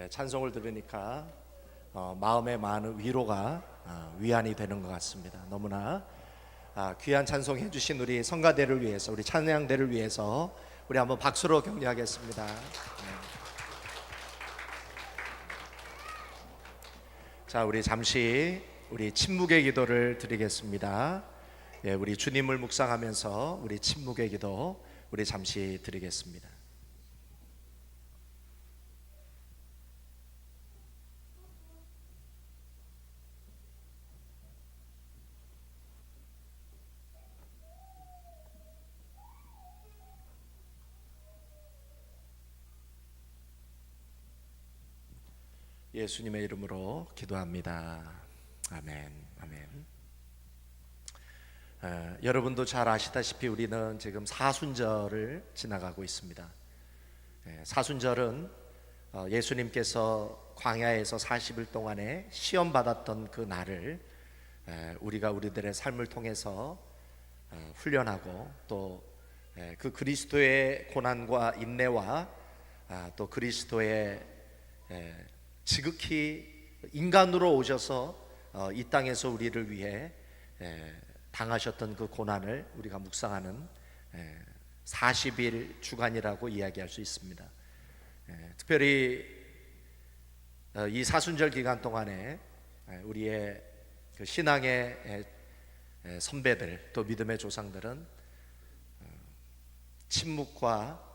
찬송을 들으니까 마음에 많은 위로가 위안이 되는 것 같습니다. 너무나 귀한 찬송해 주신 우리 성가대를 위해서, 우리 찬양대를 위해서 우리 한번 박수로 격려하겠습니다. 자, 우리 잠시 우리 침묵의 기도를 드리겠습니다. 우리 주님을 묵상하면서 우리 침묵의 기도 우리 잠시 드리겠습니다. 예수님의 이름으로 기도합니다. 아멘, 아멘. 여러분도 잘 아시다시피 우리는 지금 사순절을 지나가고 있습니다. 사순절은 예수님께서 광야에서 40일 동안에 시험 받았던 그 날을 우리가 우리들의 삶을 통해서 훈련하고 또 그 그리스도의 고난과 인내와 또 그리스도의 지극히 인간으로 오셔서 이 땅에서 우리를 위해 당하셨던 그 고난을 우리가 묵상하는 40일 주간이라고 이야기할 수 있습니다. 특별히 이 사순절 기간 동안에 우리의 그 신앙의 선배들 또 믿음의 조상들은 침묵과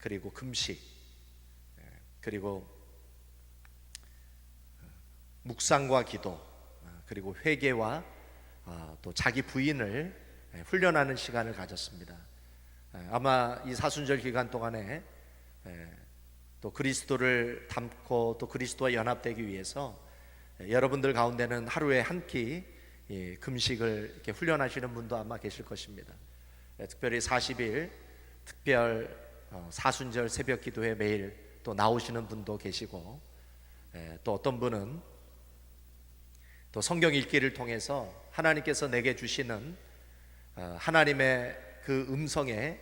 그리고 금식 그리고 묵상과 기도 그리고 회개와 또 자기 부인을 훈련하는 시간을 가졌습니다. 아마 이 사순절 기간 동안에 또 그리스도를 닮고 또 그리스도와 연합되기 위해서 여러분들 가운데는 하루에 한 끼 금식을 이렇게 훈련하시는 분도 아마 계실 것입니다. 특별히 40일 특별 사순절 새벽 기도회 매일 또 나오시는 분도 계시고 또 어떤 분은 또 성경 읽기를 통해서 하나님께서 내게 주시는 하나님의 그 음성에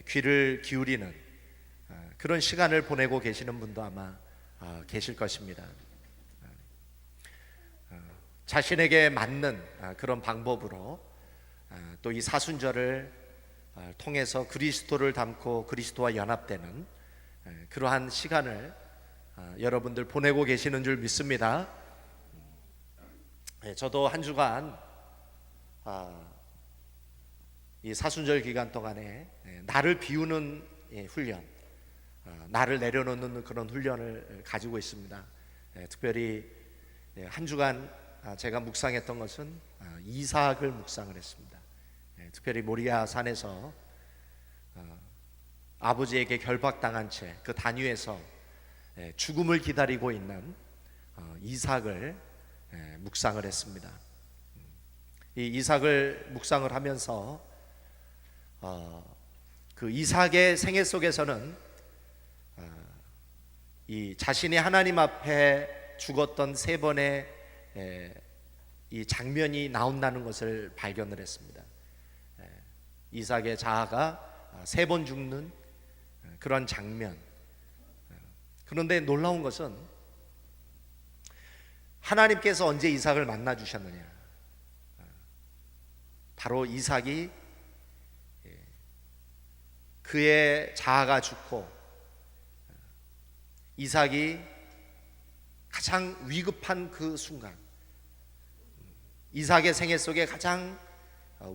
귀를 기울이는 그런 시간을 보내고 계시는 분도 아마 계실 것입니다. 자신에게 맞는 그런 방법으로 또 이 사순절을 통해서 그리스도를 닮고 그리스도와 연합되는 그러한 시간을 여러분들 보내고 계시는 줄 믿습니다. 저도 한 주간 이 사순절 기간 동안에 나를 비우는 훈련, 나를 내려놓는 그런 훈련을 가지고 있습니다. 특별히 한 주간 제가 묵상했던 것은 이삭을 묵상을 했습니다. 특별히 모리아 산에서 아버지에게 결박당한 채 그 단위에서 죽음을 기다리고 있는 이삭을 묵상을 했습니다. 이 이삭을 묵상을 하면서 그 이삭의 생애 속에서는 이 자신이 하나님 앞에 죽었던 3번의 이 장면이 나온다는 것을 발견을 했습니다. 이삭의 자아가 3번 죽는 그런 장면. 그런데 놀라운 것은 하나님께서 언제 이삭을 만나 주셨느냐? 바로 이삭이 그의 자아가 죽고 이삭이 가장 위급한 그 순간, 이삭의 생애 속에 가장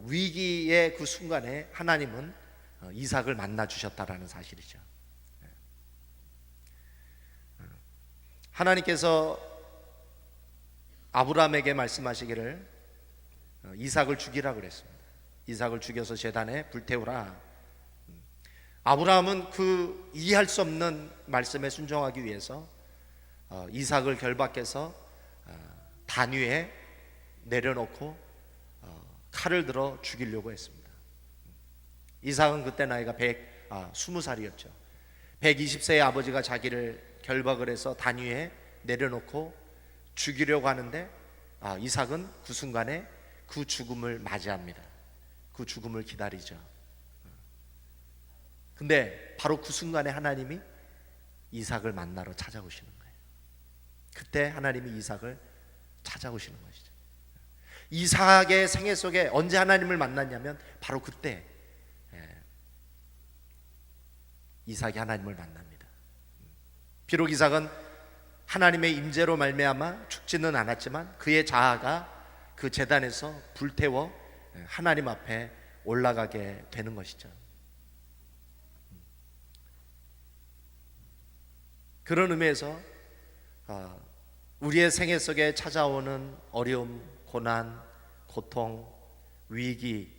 위기의 그 순간에 하나님은 이삭을 만나 주셨다라는 사실이죠. 하나님께서 아브라함에게 말씀하시기를 이삭을 죽이라 그랬습니다. 이삭을 죽여서 제단에 불태우라. 아브라함은 그 이해할 수 없는 말씀에 순종하기 위해서 이삭을 결박해서 단 위에 내려놓고 칼을 들어 죽이려고 했습니다. 이삭은 그때 나이가 20살이었죠. 120세의 아버지가 자기를 결박을 해서 단 위에 내려놓고 죽이려고 하는데 이삭은 그 순간에 그 죽음을 맞이합니다. 그 죽음을 기다리죠. 근데 바로 그 순간에 하나님이 이삭을 만나러 찾아오시는 거예요. 그때 하나님이 이삭을 찾아오시는 것이죠. 이삭의 생애 속에 언제 하나님을 만났냐면 바로 그때 이삭이 하나님을 만납니다. 비록 이삭은 하나님의 임재로 말미암아 죽지는 않았지만 그의 자아가 그 제단에서 불태워 하나님 앞에 올라가게 되는 것이죠. 그런 의미에서 우리의 생애 속에 찾아오는 어려움, 고난, 고통, 위기,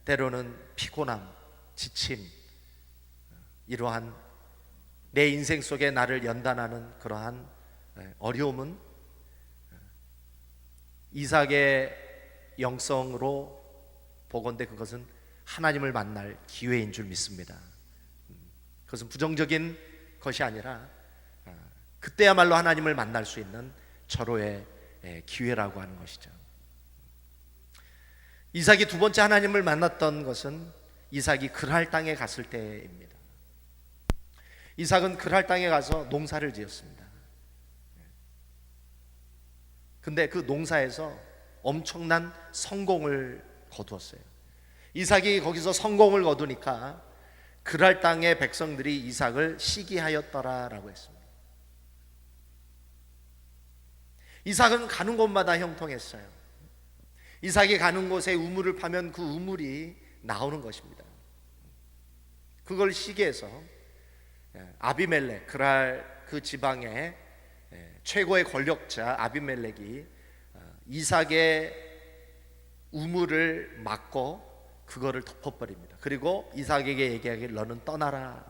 때로는 피곤함, 지침, 이러한 내 인생 속에 나를 연단하는 그러한 어려움은 이삭의 영성으로 보건대 그것은 하나님을 만날 기회인 줄 믿습니다. 그것은 부정적인 것이 아니라 그때야말로 하나님을 만날 수 있는 절호의 기회라고 하는 것이죠. 이삭이 두 번째 하나님을 만났던 것은 이삭이 그랄 땅에 갔을 때입니다. 이삭은 그랄 땅에 가서 농사를 지었습니다. 근데 그 농사에서 엄청난 성공을 거두었어요. 이삭이 거기서 성공을 거두니까 그랄 땅의 백성들이 이삭을 시기하였더라라고 했습니다. 이삭은 가는 곳마다 형통했어요. 이삭이 가는 곳에 우물을 파면 그 우물이 나오는 것입니다. 그걸 시기해서 아비멜렉, 그랄 그 지방의 최고의 권력자 아비멜렉이 이삭의 우물을 막고 그거를 덮어버립니다. 그리고 이삭에게 얘기하길 너는 떠나라.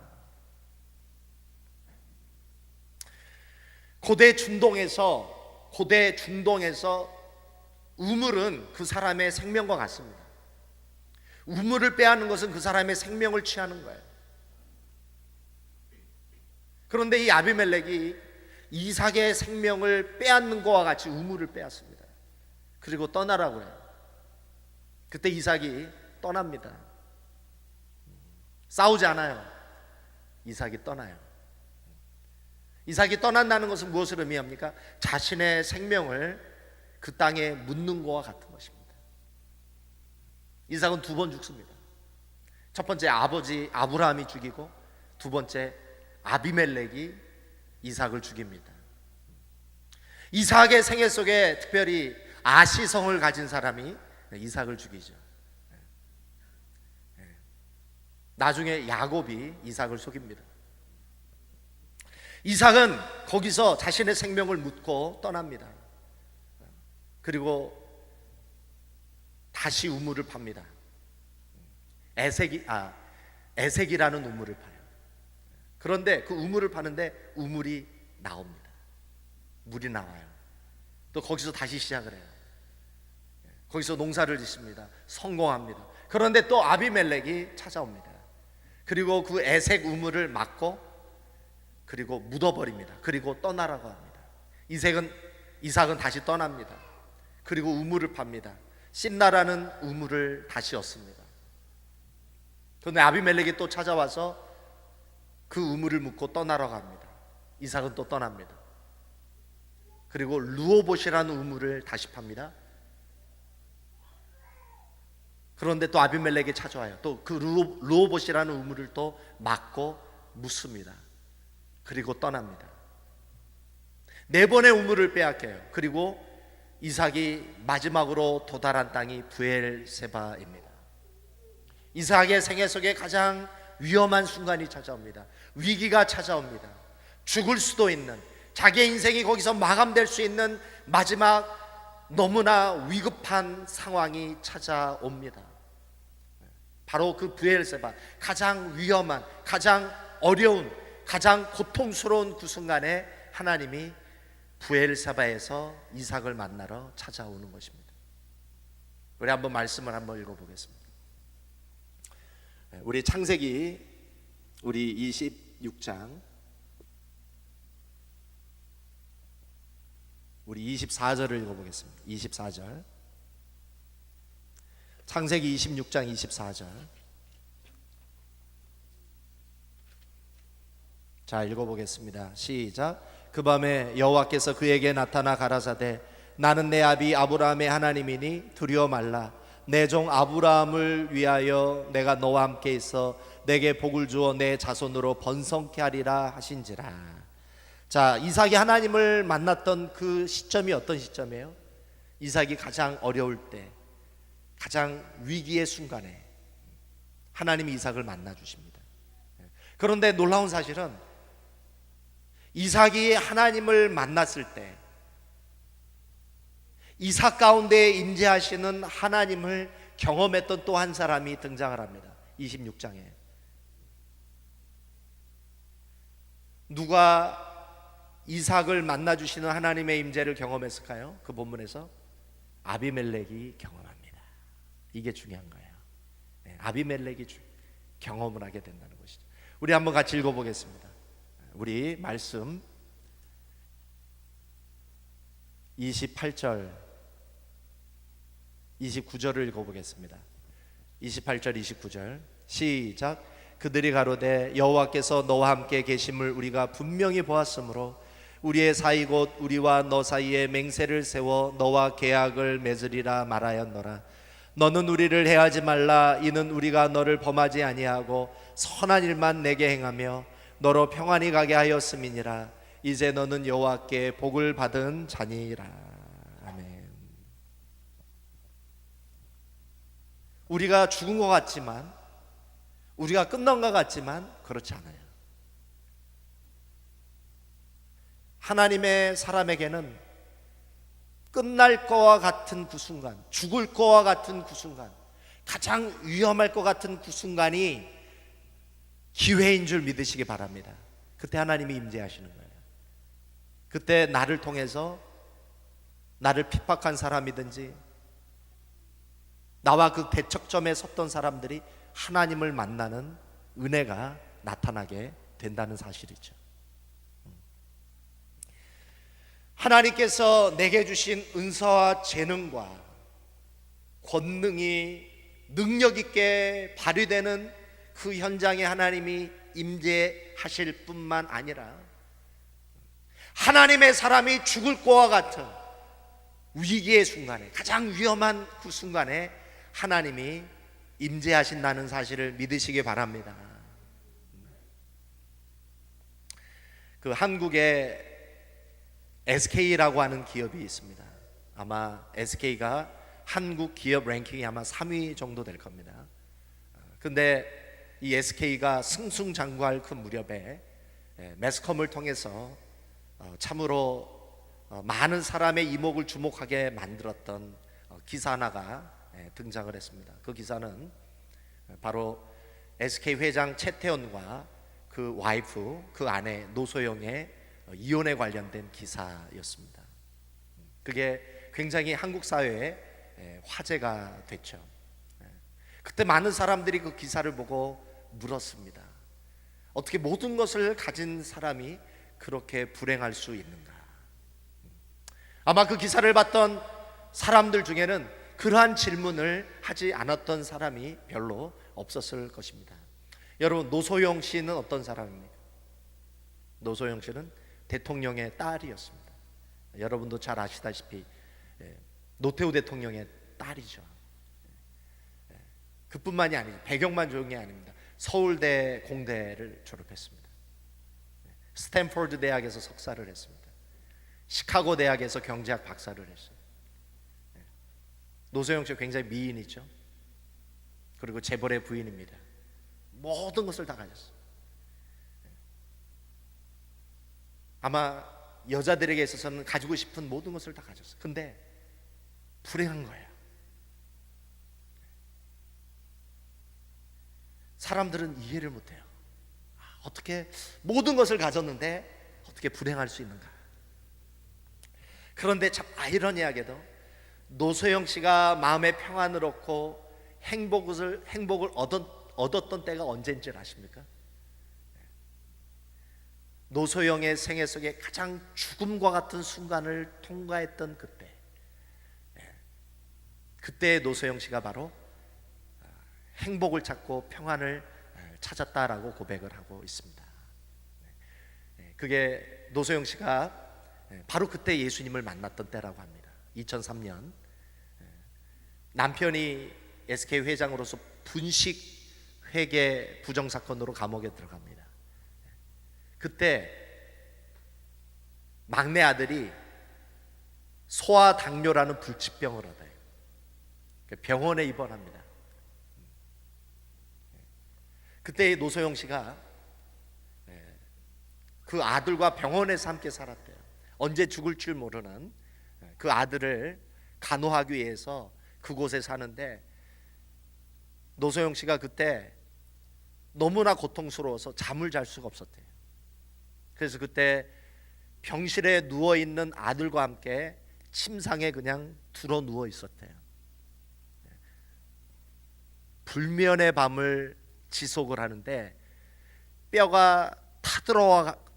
고대 중동에서 우물은 그 사람의 생명과 같습니다. 우물을 빼앗는 것은 그 사람의 생명을 취하는 거예요. 그런데 이 아비멜렉이 이삭의 생명을 빼앗는 것과 같이 우물을 빼앗습니다. 그리고 떠나라고 해요. 그때 이삭이 떠납니다. 싸우지 않아요. 이삭이 떠나요. 이삭이 떠난다는 것은 무엇을 의미합니까? 자신의 생명을 그 땅에 묻는 것과 같은 것입니다. 이삭은 두 번 죽습니다. 첫 번째 아버지 아브라함이 죽이고 두 번째 아비멜렉이 이삭을 죽입니다. 이삭의 생애 속에 특별히 아시성을 가진 사람이 이삭을 죽이죠. 나중에 야곱이 이삭을 속입니다. 이삭은 거기서 자신의 생명을 묻고 떠납니다. 그리고 다시 우물을 팝니다. 에색이라는 우물을 파요. 그런데 그 우물을 파는데 우물이 나옵니다. 물이 나와요. 또 거기서 다시 시작을 해요. 거기서 농사를 짓습니다. 성공합니다. 그런데 또 아비멜렉이 찾아옵니다. 그리고 그 에색 우물을 막고 그리고 묻어버립니다. 그리고 떠나라고 합니다. 이삭은 다시 떠납니다. 그리고 우물을 팝니다. 신나라는 우물을 다시 얻습니다. 그런데 아비멜렉이 또 찾아와서 그 우물을 묻고 떠나라고 합니다. 이삭은 또 떠납니다. 그리고 르호봇이라는 우물을 다시 팝니다. 그런데 또 아비멜렉이 찾아와요. 또 그 르호봇이라는 우물을 또 막고 묻습니다. 그리고 떠납니다. 네 번의 우물을 빼앗겨요. 그리고 이삭이 마지막으로 도달한 땅이 브엘세바입니다. 이삭의 생애 속에 가장 위험한 순간이 찾아옵니다. 위기가 찾아옵니다. 죽을 수도 있는, 자기의 인생이 거기서 마감될 수 있는 마지막 너무나 위급한 상황이 찾아옵니다. 바로 그 브엘세바, 가장 위험한, 가장 어려운, 가장 고통스러운 그 순간에 하나님이 브엘세바에서 이삭을 만나러 찾아오는 것입니다. 우리 한번 말씀을 한번 읽어보겠습니다. 우리 창세기 우리 26장 우리 24절을 읽어보겠습니다. 24절, 창세기 26장 24절. 자, 읽어보겠습니다. 시작. 그 밤에 여호와께서 그에게 나타나 가라사대 나는 내 아비 아브라함의 하나님이니 두려워 말라. 내 종 아브라함을 위하여 내가 너와 함께 있어 내게 복을 주어 내 자손으로 번성케 하리라 하신지라. 자, 이삭이 하나님을 만났던 그 시점이 어떤 시점이에요? 이삭이 가장 어려울 때, 가장 위기의 순간에 하나님이 이삭을 만나 주십니다. 그런데 놀라운 사실은 이삭이 하나님을 만났을 때 이삭 가운데 임재하시는 하나님을 경험했던 또 한 사람이 등장을 합니다. 26장에 누가 이삭을 만나 주시는 하나님의 임재를 경험했을까요? 그 본문에서 아비멜렉이 경험합니다. 이게 중요한 거예요. 아비멜렉이 경험을 하게 된다는 것이죠. 우리 한번 같이 읽어보겠습니다. 우리 말씀 28절 29절을 읽어보겠습니다. 28절 29절 시작. 그들이 가로되 여호와께서 너와 함께 계심을 우리가 분명히 보았으므로 우리의 사이 곧 우리와 너 사이에 맹세를 세워 너와 계약을 맺으리라 말하였노라. 너는 우리를 해하지 말라. 이는 우리가 너를 범하지 아니하고 선한 일만 내게 행하며 너로 평안히 가게 하였음이니라. 이제 너는 여호와께 복을 받은 자니라. 아멘. 우리가 죽은 것 같지만, 우리가 끝난 것 같지만 그렇지 않아요. 하나님의 사람에게는 끝날 거와 같은 그 순간, 죽을 거와 같은 그 순간, 가장 위험할 것 같은 그 순간이 기회인 줄 믿으시기 바랍니다. 그때 하나님이 임재하시는 거예요. 그때 나를 통해서 나를 핍박한 사람이든지 나와 그 대척점에 섰던 사람들이 하나님을 만나는 은혜가 나타나게 된다는 사실이죠. 하나님께서 내게 주신 은사와 재능과 권능이 능력 있게 발휘되는 그 현장에 하나님이 임재하실 뿐만 아니라 하나님의 사람이 죽을 것과 같은 위기의 순간에, 가장 위험한 그 순간에 하나님이 임재하신다는 사실을 믿으시기 바랍니다. 그 한국에 SK라고 하는 기업이 있습니다. 아마 SK가 한국 기업 랭킹이 아마 3위 정도 될 겁니다. 근데 이 SK가 승승장구할 그 무렵에 매스컴을 통해서 참으로 많은 사람의 이목을 주목하게 만들었던 기사 하나가 등장을 했습니다. 그 기사는 바로 SK 회장 최태원과 그 와이프, 그 아내 노소영의 이혼에 관련된 기사였습니다. 그게 굉장히 한국 사회에 화제가 됐죠. 그때 많은 사람들이 그 기사를 보고 물었습니다. 어떻게 모든 것을 가진 사람이 그렇게 불행할 수 있는가? 아마 그 기사를 봤던 사람들 중에는 그러한 질문을 하지 않았던 사람이 별로 없었을 것입니다. 여러분, 노소영 씨는 어떤 사람입니까? 노소영 씨는 대통령의 딸이었습니다. 여러분도 잘 아시다시피 노태우 대통령의 딸이죠. 그뿐만이 아니죠. 배경만 좋은 게 아닙니다. 서울대 공대를 졸업했습니다. 스탠포드 대학에서 석사를 했습니다. 시카고 대학에서 경제학 박사를 했어요. 노소영 씨 굉장히 미인이죠. 그리고 재벌의 부인입니다. 모든 것을 다 가졌어요. 아마 여자들에게 있어서는 가지고 싶은 모든 것을 다 가졌어요. 근데 불행한 거예요. 사람들은 이해를 못해요. 어떻게 모든 것을 가졌는데 어떻게 불행할 수 있는가? 그런데 참 아이러니하게도 노소영 씨가 마음의 평안을 얻고 행복을 얻었던 때가 언제인지 아십니까? 노소영의 생애 속에 가장 죽음과 같은 순간을 통과했던 그때 노소영 씨가 바로 행복을 찾고 평안을 찾았다라고 고백을 하고 있습니다. 그게 노소영 씨가 바로 그때 예수님을 만났던 때라고 합니다. 2003년 남편이 SK 회장으로서 분식 회계 부정 사건으로 감옥에 들어갑니다. 그때 막내 아들이 소아당뇨라는 불치병을 얻어요. 병원에 입원합니다. 그때 노소영 씨가 그 아들과 병원에서 함께 살았대요. 언제 죽을 줄 모르는 그 아들을 간호하기 위해서 그곳에 사는데, 노소영 씨가 그때 너무나 고통스러워서 잠을 잘 수가 없었대요. 그래서 그때 병실에 누워있는 아들과 함께 침상에 그냥 들어 누워 있었대요. 불면의 밤을 지속을 하는데 뼈가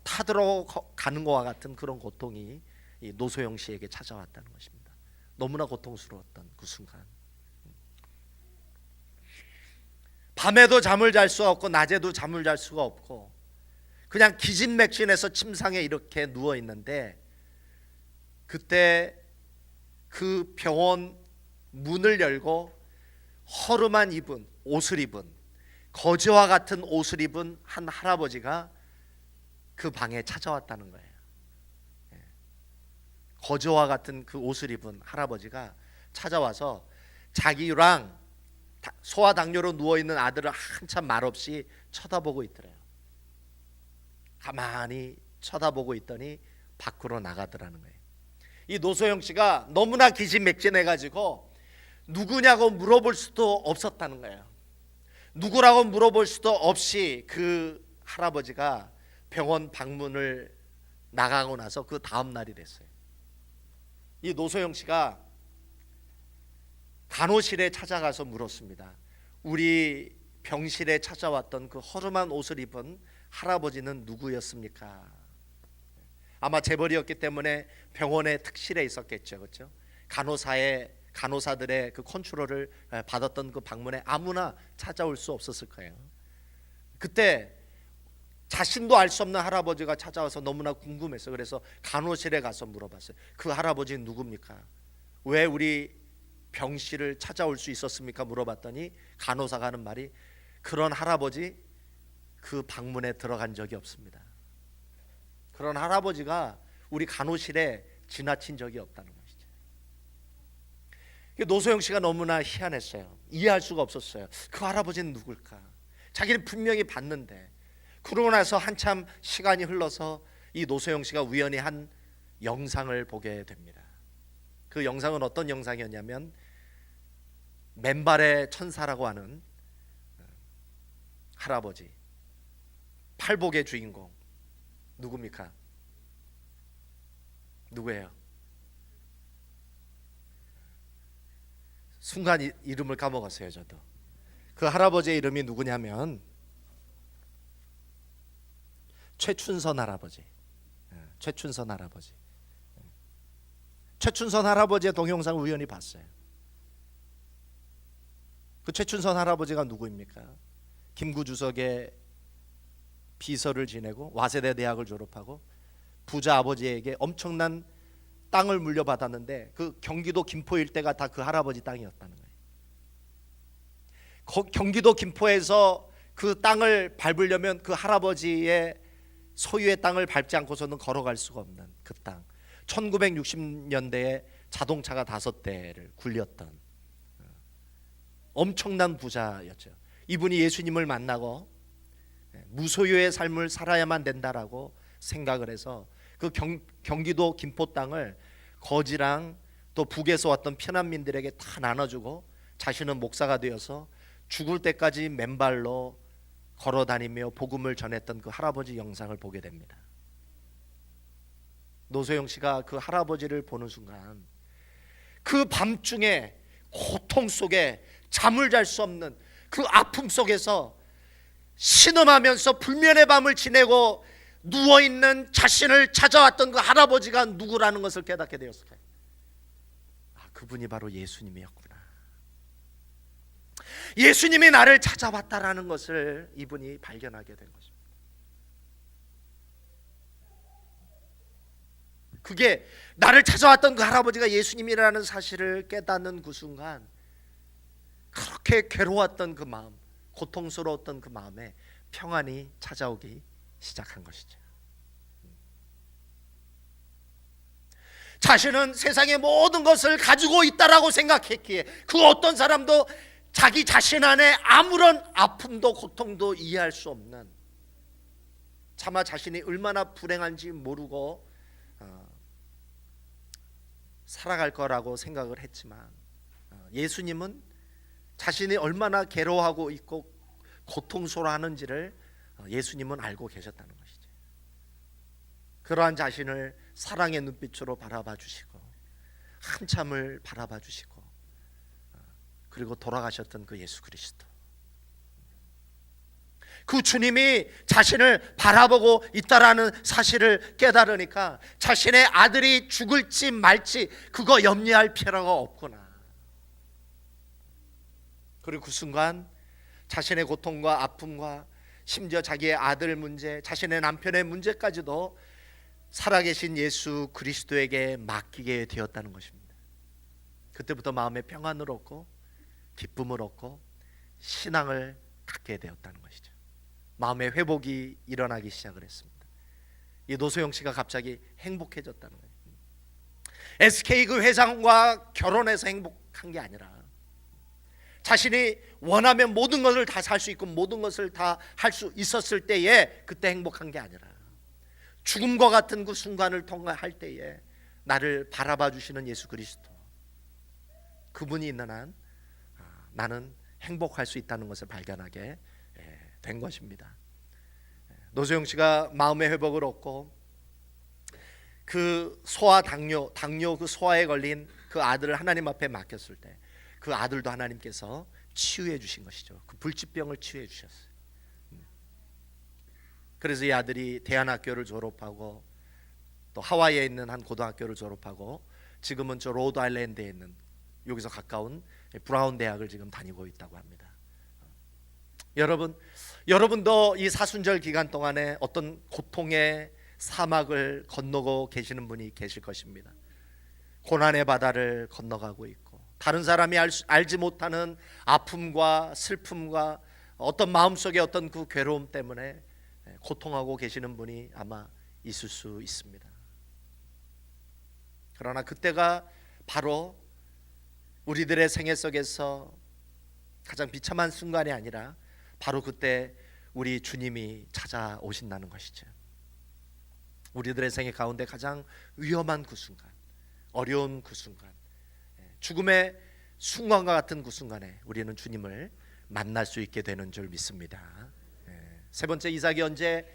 타들어가는 것과 같은 그런 고통이 이 노소영 씨에게 찾아왔다는 것입니다. 너무나 고통스러웠던 그 순간, 밤에도 잠을 잘 수 없고 낮에도 잠을 잘 수가 없고 그냥 기진맥진해서 침상에 이렇게 누워 있는데, 그때 그 병원 문을 열고 허름한 옷을 입은 거지와 같은 옷을 입은 한 할아버지가 그 방에 찾아왔다는 거예요. 거지와 같은 그 옷을 입은 할아버지가 찾아와서 자기랑 소아당뇨로 누워있는 아들을 한참 말없이 쳐다보고 있더래요. 가만히 쳐다보고 있더니 밖으로 나가더라는 거예요. 이 노소영 씨가 너무나 기진맥진해가지고 누구냐고 물어볼 수도 없었다는 거예요. 누구라고 물어볼 수도 없이 그 할아버지가 병원 방문을 나가고 나서 그 다음 날이 됐어요. 이 노소영 씨가 간호실에 찾아가서 물었습니다. 우리 병실에 찾아왔던 그 허름한 옷을 입은 할아버지는 누구였습니까? 아마 재벌이었기 때문에 병원의 특실에 있었겠죠, 그렇죠? 간호사들의 그 컨트롤을 받았던 그 방문에 아무나 찾아올 수 없었을 거예요. 그때 자신도 알 수 없는 할아버지가 찾아와서 너무나 궁금해서 그래서 간호실에 가서 물어봤어요. 그 할아버지는 누굽니까? 왜 우리 병실을 찾아올 수 있었습니까? 물어봤더니 간호사가 하는 말이, 그런 할아버지 그 방문에 들어간 적이 없습니다. 그런 할아버지가 우리 간호실에 지나친 적이 없다는 것이죠. 노소영 씨가 너무나 희한했어요. 이해할 수가 없었어요. 그 할아버지는 누굴까? 자기는 분명히 봤는데. 그러고 나서 한참 시간이 흘러서 이 노소영 씨가 우연히 한 영상을 보게 됩니다. 그 영상은 어떤 영상이었냐면, 맨발의 천사라고 하는 할아버지, 팔복의 주인공 누굽니까? 누구예요? 순간 이름을 까먹었어요. 저도. 그 할아버지의 이름이 누구냐면 최춘선 할아버지. 최춘선 할아버지. 최춘선 할아버지의 동영상을 우연히 봤어요. 그 최춘선 할아버지가 누구입니까? 김구주석의 비서를 지내고 와세대 대학을 졸업하고 부자 아버지에게 엄청난 땅을 물려받았는데 그 경기도 김포 일대가 다 그 할아버지 땅이었다는 거예요. 경기도 김포에서 그 땅을 밟으려면 그 할아버지의 소유의 땅을 밟지 않고서는 걸어갈 수가 없는 그 땅. 1960년대에 자동차가 5대를 굴렸던 엄청난 부자였죠. 이분이 예수님을 만나고 무소유의 삶을 살아야만 된다라고 생각을 해서 그 경기도 김포 땅을 거지랑 또 북에서 왔던 피난민들에게 다 나눠주고 자신은 목사가 되어서 죽을 때까지 맨발로 걸어다니며 복음을 전했던 그 할아버지 영상을 보게 됩니다. 노소영 씨가 그 할아버지를 보는 순간 그 밤중에 고통 속에 잠을 잘 수 없는 그 아픔 속에서 신음하면서 불면의 밤을 지내고 누워있는 자신을 찾아왔던 그 할아버지가 누구라는 것을 깨닫게 되었을 거예요. 그분이 바로 예수님이었구나. 예수님이 나를 찾아왔다라는 것을 이분이 발견하게 된 것입니다. 그게 나를 찾아왔던 그 할아버지가 예수님이라는 사실을 깨닫는 그 순간, 그렇게 괴로웠던 그 마음, 고통스러웠던 그 마음에 평안이 찾아오기 시작한 것이죠. 자신은 세상의 모든 것을 가지고 있다라고 생각했기에 그 어떤 사람도 자기 자신 안에 아무런 아픔도 고통도 이해할 수 없는, 차마 자신이 얼마나 불행한지 모르고 살아갈 거라고 생각을 했지만, 예수님은 자신이 얼마나 괴로워하고 있고 고통스러워하는지를 예수님은 알고 계셨다는 것이죠. 그러한 자신을 사랑의 눈빛으로 바라봐 주시고 한참을 바라봐 주시고 그리고 돌아가셨던 그 예수 그리스도, 그 주님이 자신을 바라보고 있다라는 사실을 깨달으니까 자신의 아들이 죽을지 말지 그거 염려할 필요가 없구나. 그리고 그 순간 자신의 고통과 아픔과 심지어 자기의 아들 문제, 자신의 남편의 문제까지도 살아계신 예수 그리스도에게 맡기게 되었다는 것입니다. 그때부터 마음의 평안을 얻고 기쁨을 얻고 신앙을 갖게 되었다는 것이죠. 마음의 회복이 일어나기 시작을 했습니다. 이 노소영 씨가 갑자기 행복해졌다는 거예요. SK 그 회장과 결혼해서 행복한 게 아니라 자신이 원하면 모든 것을 다 살 수 있고 모든 것을 다 할 수 있었을 때에 그때 행복한 게 아니라 죽음과 같은 그 순간을 통과할 때에 나를 바라봐 주시는 예수 그리스도, 그분이 있는 한 나는 행복할 수 있다는 것을 발견하게 된 것입니다. 노소영 씨가 마음의 회복을 얻고 그 소아 당뇨 그 소아에 걸린 그 아들을 하나님 앞에 맡겼을 때 그 아들도 하나님께서 치유해 주신 것이죠. 그 불치병을 치유해 주셨어요. 그래서 이 아들이 대안학교를 졸업하고 또 하와이에 있는 한 고등학교를 졸업하고 지금은 저 로드 아일랜드에 있는 여기서 가까운 브라운 대학을 지금 다니고 있다고 합니다. 여러분도 이 사순절 기간 동안에 어떤 고통의 사막을 건너고 계시는 분이 계실 것입니다. 고난의 바다를 건너가고 있고 다른 사람이 알지 못하는 아픔과 슬픔과 어떤 마음속의 어떤 그 괴로움 때문에 고통하고 계시는 분이 아마 있을 수 있습니다. 그러나 그때가 바로 우리들의 생애 속에서 가장 비참한 순간이 아니라 바로 그때 우리 주님이 찾아오신다는 것이죠. 우리들의 생애 가운데 가장 위험한 그 순간, 어려운 그 순간, 죽음의 순간과 같은 그 순간에 우리는 주님을 만날 수 있게 되는 줄 믿습니다. 세 번째, 이삭이 언제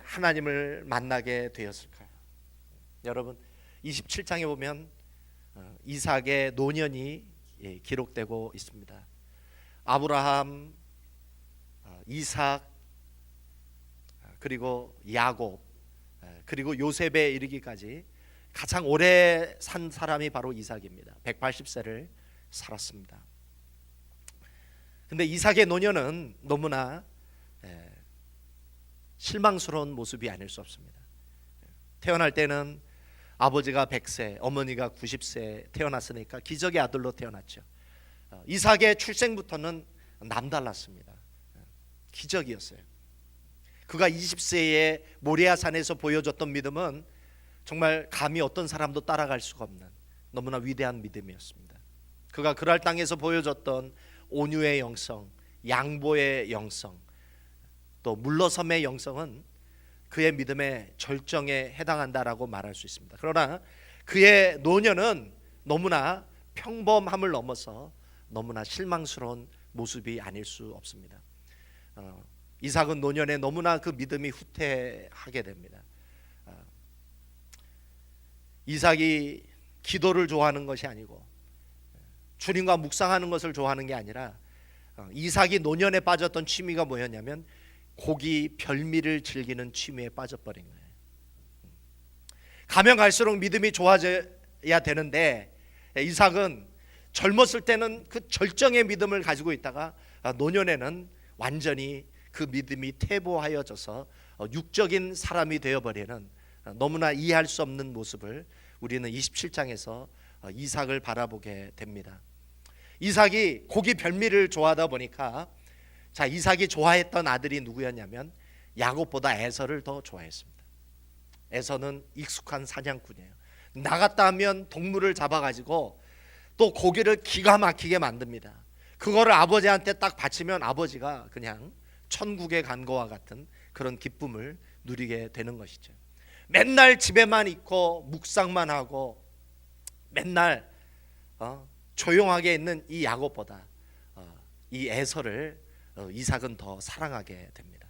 하나님을 만나게 되었을까요? 여러분 27장에 보면 이삭의 노년이 기록되고 있습니다. 아브라함, 이삭, 그리고 야곱, 그리고 요셉에 이르기까지 가장 오래 산 사람이 바로 이삭입니다. 180세를 살았습니다. 근데 이삭의 노년은 너무나 실망스러운 모습이 아닐 수 없습니다. 태어날 때는 아버지가 100세, 어머니가 90세 태어났으니까 기적의 아들로 태어났죠. 이삭의 출생부터는 남달랐습니다. 기적이었어요. 그가 20세에 모리아산에서 보여줬던 믿음은 정말 감히 어떤 사람도 따라갈 수가 없는 너무나 위대한 믿음이었습니다. 그가 그랄 땅에서 보여줬던 온유의 영성, 양보의 영성, 또 물러섬의 영성은 그의 믿음의 절정에 해당한다라고 말할 수 있습니다. 그러나 그의 노년은 너무나 평범함을 넘어서 너무나 실망스러운 모습이 아닐 수 없습니다. 이삭은 노년에 너무나 그 믿음이 후퇴하게 됩니다. 이삭이 기도를 좋아하는 것이 아니고 주님과 묵상하는 것을 좋아하는 게 아니라 이삭이 노년에 빠졌던 취미가 뭐였냐면 고기 별미를 즐기는 취미에 빠져버린 거예요. 가면 갈수록 믿음이 좋아져야 되는데 이삭은 젊었을 때는 그 절정의 믿음을 가지고 있다가 노년에는 완전히 그 믿음이 퇴보하여져서 육적인 사람이 되어버리는 너무나 이해할 수 없는 모습을 우리는 27장에서 이삭을 바라보게 됩니다. 이삭이 고기 별미를 좋아하다 보니까 자, 이삭이 좋아했던 아들이 누구였냐면 야곱보다 에서를 더 좋아했습니다. 에서는 익숙한 사냥꾼이에요. 나갔다 하면 동물을 잡아가지고 또 고기를 기가 막히게 만듭니다. 그거를 아버지한테 딱 바치면 아버지가 그냥 천국에 간 거와 같은 그런 기쁨을 누리게 되는 것이죠. 맨날 집에만 있고 묵상만 하고 맨날 조용하게 있는 이 야곱보다 이 에서를 이삭은 더 사랑하게 됩니다.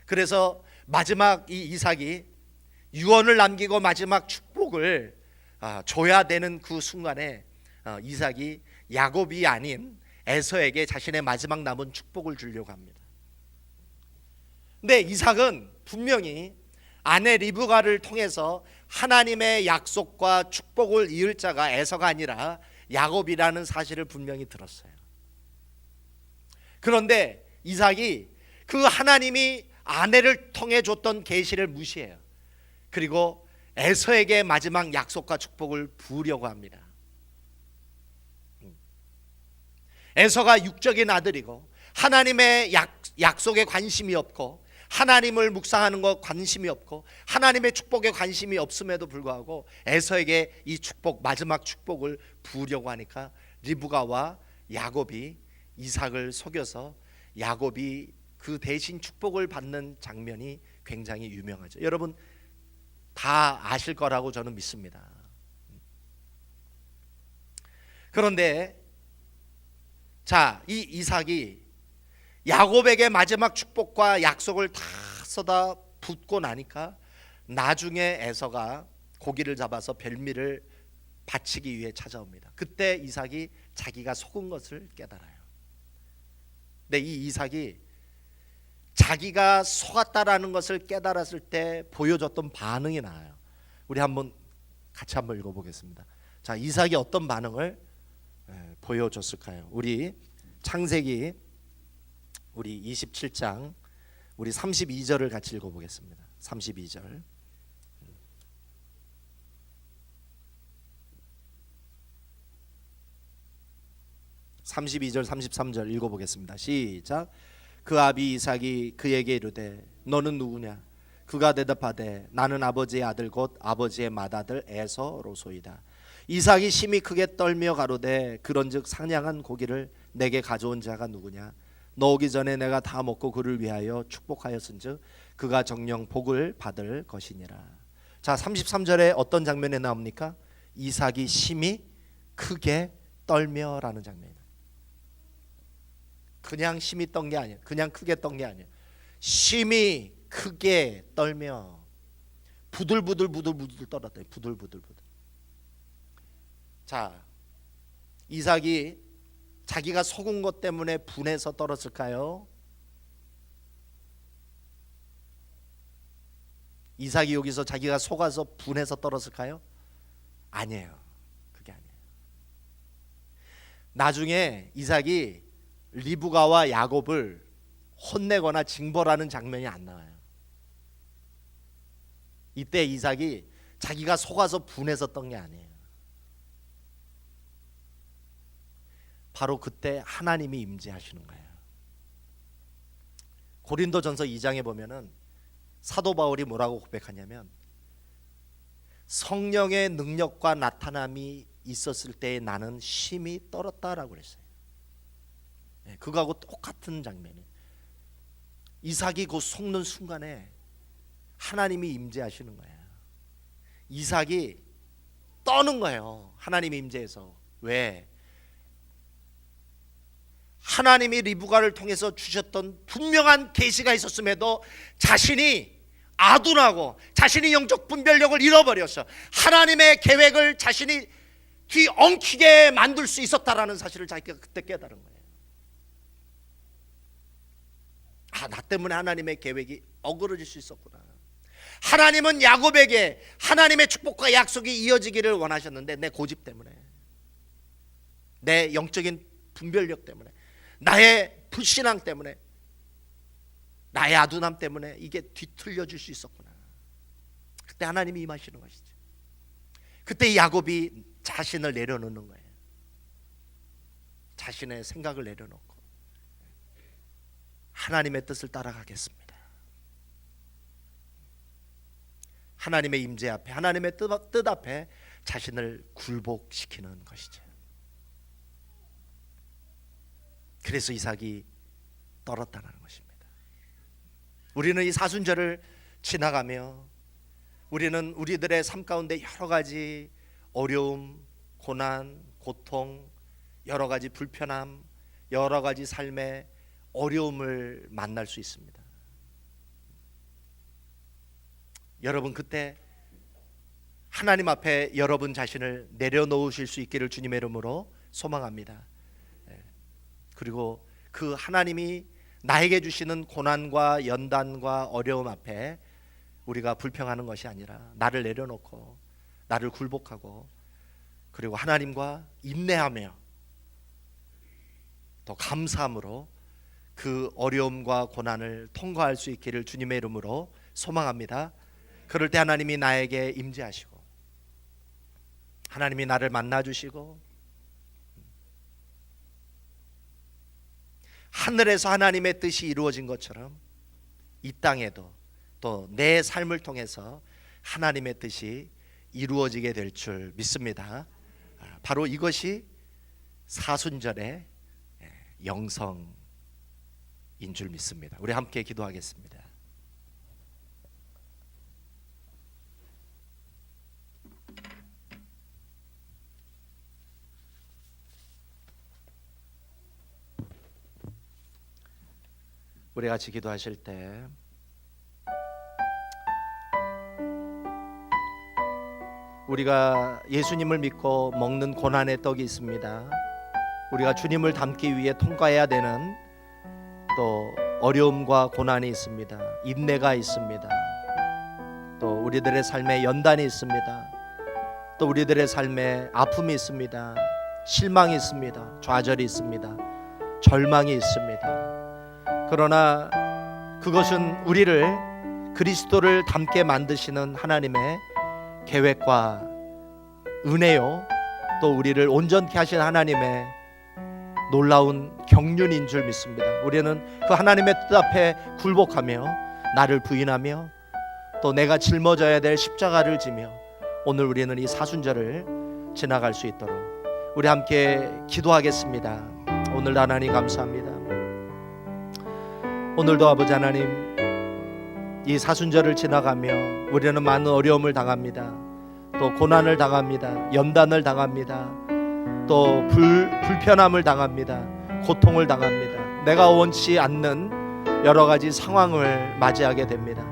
그래서 마지막 이 이삭이 유언을 남기고 마지막 축복을 줘야 되는 그 순간에 이삭이 야곱이 아닌 에서에게 자신의 마지막 남은 축복을 주려고 합니다. 근데 이삭은 분명히 아내 리브가를 통해서 하나님의 약속과 축복을 이을 자가 에서가 아니라 야곱이라는 사실을 분명히 들었어요. 그런데 이삭이 그 하나님이 아내를 통해 줬던 계시를 무시해요. 그리고 에서에게 마지막 약속과 축복을 부으려고 합니다. 에서가 육적인 아들이고 하나님의 약속에 관심이 없고 하나님을 묵상하는 것 관심이 없고 하나님의 축복에 관심이 없음에도 불구하고 에서에게 이 축복, 마지막 축복을 부으려고 하니까 리브가와 야곱이 이삭을 속여서 야곱이 그 대신 축복을 받는 장면이 굉장히 유명하죠. 여러분 다 아실 거라고 저는 믿습니다. 그런데 자, 이 이삭이 야곱에게 마지막 축복과 약속을 다 쏟아 붓고 나니까 나중에 에서가 고기를 잡아서 별미를 바치기 위해 찾아옵니다. 그때 이삭이 자기가 속은 것을 깨달아요. 근데 이 이삭이 자기가 속았다라는 것을 깨달았을 때 보여줬던 반응이 나와요. 우리 같이 한번 읽어보겠습니다. 자, 이삭이 어떤 반응을 보여줬을까요? 우리 창세기 우리 27장 우리 32절을 같이 읽어보겠습니다. 32절. (32절) (33절) 읽어보겠습니다. 시작. 그 아비 이삭이 그에게 이르되 너는 누구냐? 그가 대답하되 나는 아버지의 아들 곧 아버지의 맏아들 에서로소이다. 이삭이 심히 크게 떨며 가로되 그런즉 상냥한 고기를 내게 가져온 자가 누구냐? 너 오기 전에 내가 다 먹고 그를 위하여 축복하였은즉 그가 정녕 복을 받을 것이니라. 자, 33절에 어떤 장면에 나옵니까? 이삭이 심히 크게 떨며라는 장면이다. 그냥 심히 떤 게 아니에요. 그냥 크게 떤 게 아니에요. 심히 크게 떨며 부들부들 떨었다. 부들부들. 자, 이삭이 자기가 속은 것 때문에 분해서 떨었을까요? 이삭이 여기서 자기가 속아서 분해서 떨었을까요? 아니에요. 그게 아니에요. 나중에 이삭이 리브가와 야곱을 혼내거나 징벌하는 장면이 안 나와요. 이때 이삭이 자기가 속아서 분해서 떤 게 아니에요. 바로 그때 하나님이 임재하시는 거예요. 고린도전서 2장에 보면은 사도 바울이 뭐라고 고백하냐면 성령의 능력과 나타남이 있었을 때 나는 심히 떨었다라고 그랬어요. 그거하고 똑같은 장면이에요. 이삭이 그 속는 순간에 하나님이 임재하시는 거예요. 이삭이 떠는 거예요. 하나님이 임재해서. 왜? 하나님이 리브가를 통해서 주셨던 분명한 계시가 있었음에도 자신이 아둔하고 자신이 영적 분별력을 잃어버렸어. 하나님의 계획을 자신이 뒤엉키게 만들 수 있었다라는 사실을 자기가 그때 깨달은 거예요. 나 때문에 하나님의 계획이 어그러질 수 있었구나. 하나님은 야곱에게 하나님의 축복과 약속이 이어지기를 원하셨는데 내 고집 때문에, 내 영적인 분별력 때문에, 나의 불신앙 때문에, 나의 아둔함 때문에 이게 뒤틀려질 수 있었구나. 그때 하나님이 임하시는 것이죠. 그때 야곱이 자신을 내려놓는 거예요. 자신의 생각을 내려놓고 하나님의 뜻을 따라가겠습니다. 하나님의 임재 앞에, 하나님의 뜻 앞에 자신을 굴복시키는 것이죠. 그래서 이삭이 떨었다는 것입니다. 우리는 이 사순절을 지나가며 우리는 우리들의 삶 가운데 여러 가지 어려움, 고난, 고통, 여러 가지 불편함, 여러 가지 삶의 어려움을 만날 수 있습니다. 여러분, 그때 하나님 앞에 여러분 자신을 내려놓으실 수 있기를 주님의 이름으로 소망합니다. 그리고 그 하나님이 나에게 주시는 고난과 연단과 어려움 앞에 우리가 불평하는 것이 아니라 나를 내려놓고 나를 굴복하고 그리고 하나님과 인내하며 더 감사함으로 그 어려움과 고난을 통과할 수 있기를 주님의 이름으로 소망합니다. 그럴 때 하나님이 나에게 임재하시고 하나님이 나를 만나주시고 하늘에서 하나님의 뜻이 이루어진 것처럼 이 땅에도 또 내 삶을 통해서 하나님의 뜻이 이루어지게 될 줄 믿습니다. 바로 이것이 사순절의 영성인 줄 믿습니다. 우리 함께 기도하겠습니다. 우리 같이 기도하실 때 우리가 예수님을 믿고 먹는 고난의 떡이 있습니다. 우리가 주님을 닮기 위해 통과해야 되는 또 어려움과 고난이 있습니다. 인내가 있습니다. 또 우리들의 삶에 연단이 있습니다. 또 우리들의 삶에 아픔이 있습니다. 실망이 있습니다. 좌절이 있습니다. 절망이 있습니다. 그러나 그것은 우리를 그리스도를 닮게 만드시는 하나님의 계획과 은혜요, 또 우리를 온전케 하신 하나님의 놀라운 경륜인 줄 믿습니다. 우리는 그 하나님의 뜻 앞에 굴복하며 나를 부인하며 또 내가 짊어져야 될 십자가를 지며 오늘 우리는 이 사순절을 지나갈 수 있도록 우리 함께 기도하겠습니다. 오늘도 하나님 감사합니다. 오늘도 아버지 하나님, 이 사순절을 지나가며 우리는 많은 어려움을 당합니다. 또 고난을 당합니다. 연단을 당합니다. 또 불편함을 당합니다. 고통을 당합니다. 내가 원치 않는 여러 가지 상황을 맞이하게 됩니다.